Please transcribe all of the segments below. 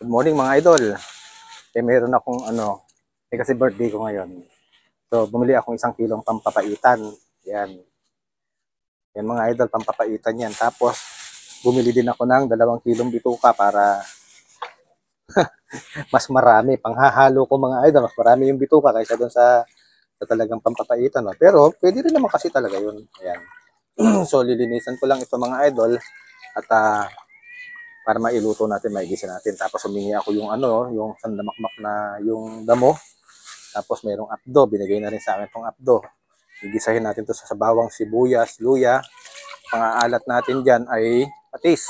Good morning mga idol. Meron akong kasi birthday ko ngayon. So bumili akong 1 kilong pampapaitan. Yan. Yan mga idol, pampapaitan yan. Tapos bumili din ako ng 2 kilong bituka para mas marami. Panghahalo ko mga idol, mas marami yung bituka kaysa doon sa talagang pampapaitan. No? Pero pwede rin naman kasi talaga yun. Ayan. So lilinisan ko lang ito mga idol at para mailuto natin, maigisa natin. Tapos humingi ako yung yung sandamakmak na yung damo. Tapos mayroong apdo, binigay na rin sa akin tong apdo. Gigisahin natin to sa bawang, sibuyas, luya. Pang-aalat natin diyan ay patis.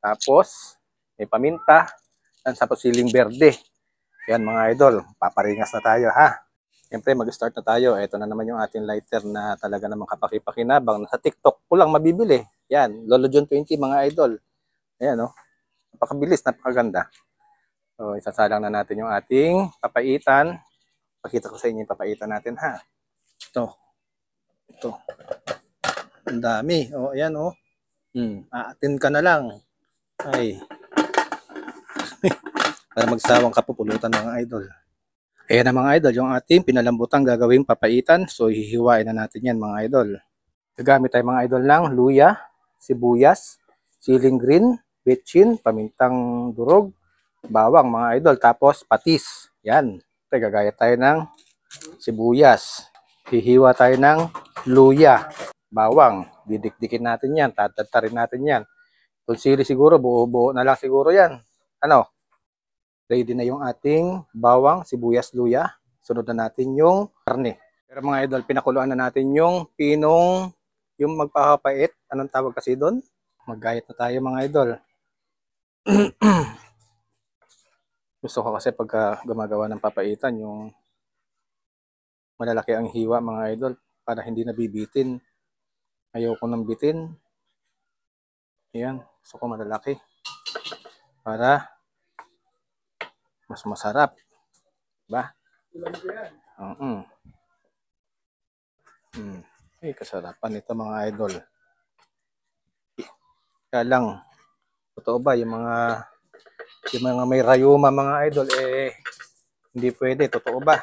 Tapos may paminta, at tapos siling berde. Yan mga idol, paparingas na tayo ha. Siyempre mag-start na tayo. Ito na naman yung ating lighter na talaga namang kapaki-pakinabang. Sa TikTok ko lang mabibili. Yan, Lolo John 20 mga idol. Ayan oh. Napakabilis, napakaganda. So, isasalang na natin yung ating papaitan. Pakita ko sa inyo yung papaitan natin ha. Ito. Ito. Ang dami. O, ayan o. Aatin ka na lang. Ay. Para magsawang kapupulutan mga idol. Ayan na mga idol, yung ating pinalambutang gagawing papaitan. So, hihiwain na natin yan mga idol. Gagamit tayo mga idol ng luya, sibuyas, siling green, betchin, pamintang durog, bawang mga idol, tapos patis. Yan. Gagaya tayo ng sibuyas. Hihiwa tayo ng luya, bawang. Didikdikin natin yan, tatatarin natin yan. Konsili siguro, buo-buo na lang siguro yan. Ano? Ready na yung ating bawang, sibuyas, luya. Sunod na natin yung karne. Pero mga idol, pinakuluan na natin yung pinong, yung magpapait. Anong tawag kasi doon? Maggayat na tayo mga idol. Gusto ko kasi pagka gumagawa ng papaitan, yung malalaki ang hiwa mga idol para hindi nabibitin. Ayoko nang bitin. Ayan, gusto ko malalaki para mas masarap. Diba? Ay, kasarapan ito mga idol. Kaya lang, totoo ba yung mga may rayuma mga idol hindi pwede, totoo ba?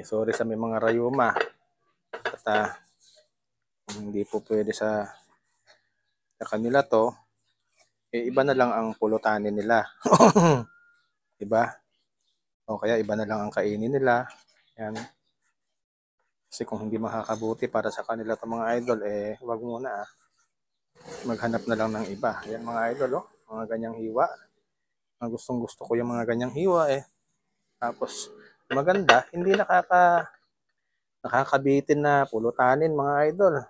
Sorry sa may mga rayuma. At hindi po pwede sa kanila to, iba na lang ang pulutanin nila. Diba? O kaya iba na lang ang kainin nila. Yan. Kasi kung hindi makakabuti para sa kanila to mga idol, wag muna maghanap na lang ng iba. Yan mga idol, mga ganyang hiwa. Gustong gusto ko yung mga ganyang hiwa Tapos maganda, hindi nakakabitin na pulutanin mga idol.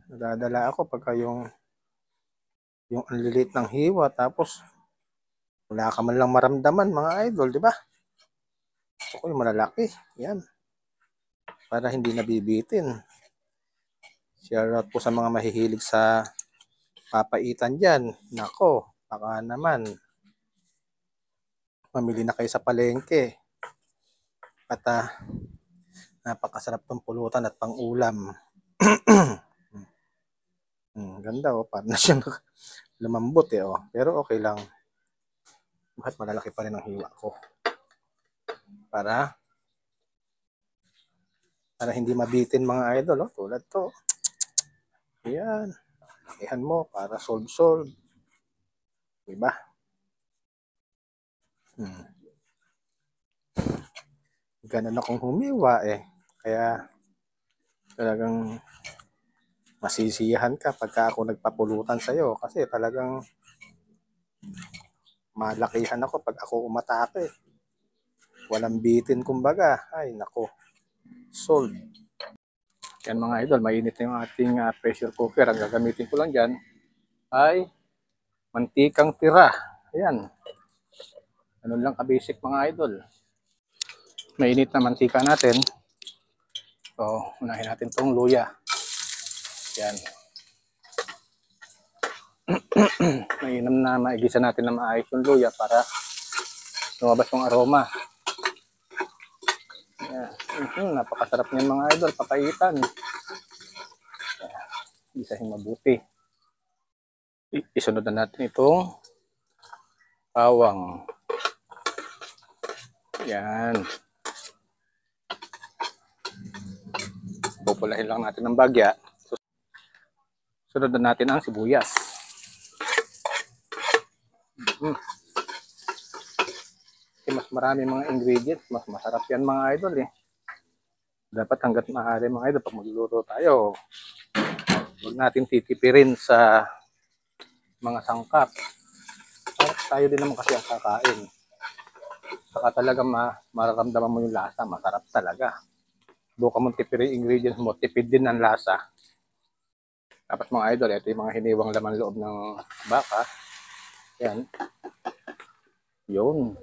Nadadala ako pagka yung ang lilit ng hiwa tapos wala ka man lang maramdaman mga idol, di ba? Gusto ko yung malalaki. Yan. Para hindi nabibitin. Share out po sa mga mahihilig sa papaitan dyan. Nako, baka naman mamili na kayo sa palengke. At napakasarap tong pulutan at pang-ulam. Ganda parang na siyang lumambot Pero okay lang. Bakit malalaki pa rin ang hiwa ko? Para hindi mabitin mga idol, tulad to. Ayan. Lakihan mo para solve. Diba? Ganun akong humiwa Kaya talagang masisiyahan ka pagka ako nagpapulutan sa'yo kasi talagang malakihan ako pag ako umatake. Walang bitin kumbaga. Ay nako. Sold. Yan mga idol, mainit na yung ating pressure cooker. Ang gagamitin ko lang dyan ay mantikang tira. Ayan. Ganun lang ka-basic mga idol. Mainit na mantika natin. So, unahin natin tong luya. Yan. Mainam na maigisa natin na maayos yung luya para lumabas yung aroma. Napakasarap niyan mga idol, papaitan. Isahin mabuti. Isunod na natin itong bawang. Yan. Pupulahin lang natin ng bagya. Sunod na natin ang sibuyas. Kasi mas marami mga ingredients, mas masarap yan mga idol eh. Dapat hanggat maaari mga idol, pag magluluto tayo, huwag natin titipirin sa mga sangkap. Tayo din naman kasi ang kakain. Saka talaga mararamdaman mo yung lasa, masarap talaga. Buka mong tipirin ingredients mo, tipid din ang lasa. Tapos mga idol, ito yung mga hiniwang laman loob ng baka. Yan. Yun.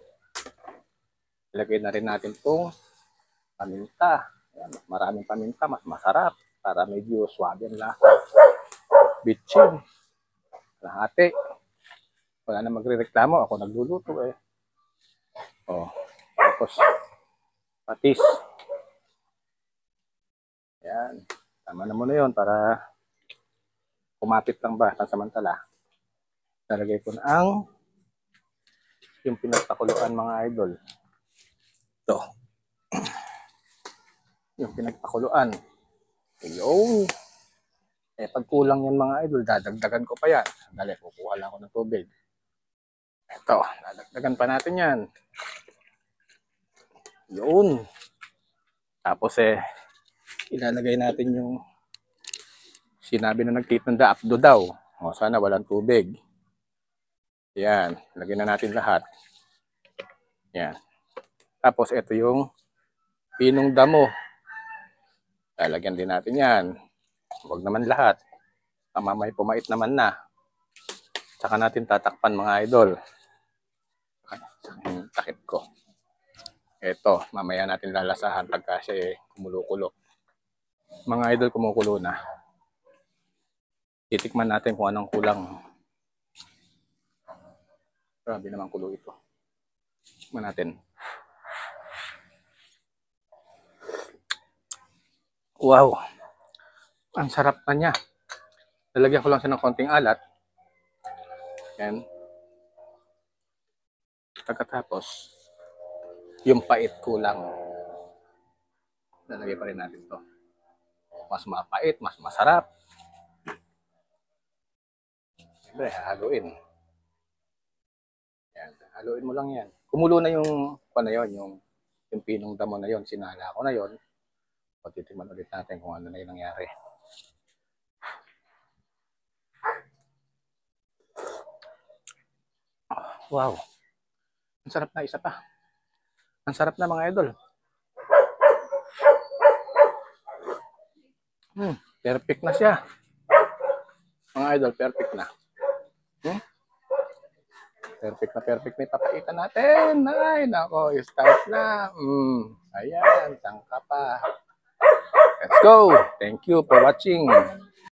Ilagay na rin natin itong paminta. Yan. Maraming paminta, mas masarap. Para medyo swabe ang lasa. Bitchin. Lahati. Wala na magre-reklamo. Ako nagluluto eh. Oh. Tapos, patis. Yan. Tama na muna yun para kumapit lang ba samantala. Nalagay ko na yung pinagpakuluan mga idol. Ito. Yung pinagpakuluan. Yung pag kulang yan mga idol, dadagdagan ko pa yan. Dali, kukuha lang ako ng tubig. Ito, dadagdagan pa natin yan. Yun. Tapos ilalagay natin yung sinabi na nagtitanda apdo daw. O, sana walang tubig. Yan. Lagyan na natin lahat. Yan. Tapos ito yung pinong damo. Lalagyan din natin yan. Huwag naman lahat. Mamay pumait naman na. Saka natin tatakpan mga idol. Takip ko. Ito, mamaya natin lalasahan pagka siya kumulo-kulo. Mga idol, kumukulo na. Titikman natin kung anong kulang. Grabe naman kulo ito. Tikman natin. Wow! Ang sarap na niya. Lalagyan ko lang siya ng konting alat. Yan. Pagkatapos, yung pait kulang. Lalagay pa rin natin to. Mas mapait, mas masarap. Siyempre, haluin. Yan. Haluin mo lang yan. Kumulo na yung yung pinong damo na yon, sinala ko na yon. Patitikman ulit natin kung ano na yung nangyari. Wow. Ang sarap na, isa pa. Ang sarap na mga idol. Perfect na siya. Mga idol, perfect na. Perfect na ipapaitan natin. Ay, nako, start na. Ayan, tangka pa. Let's go. Thank you for watching.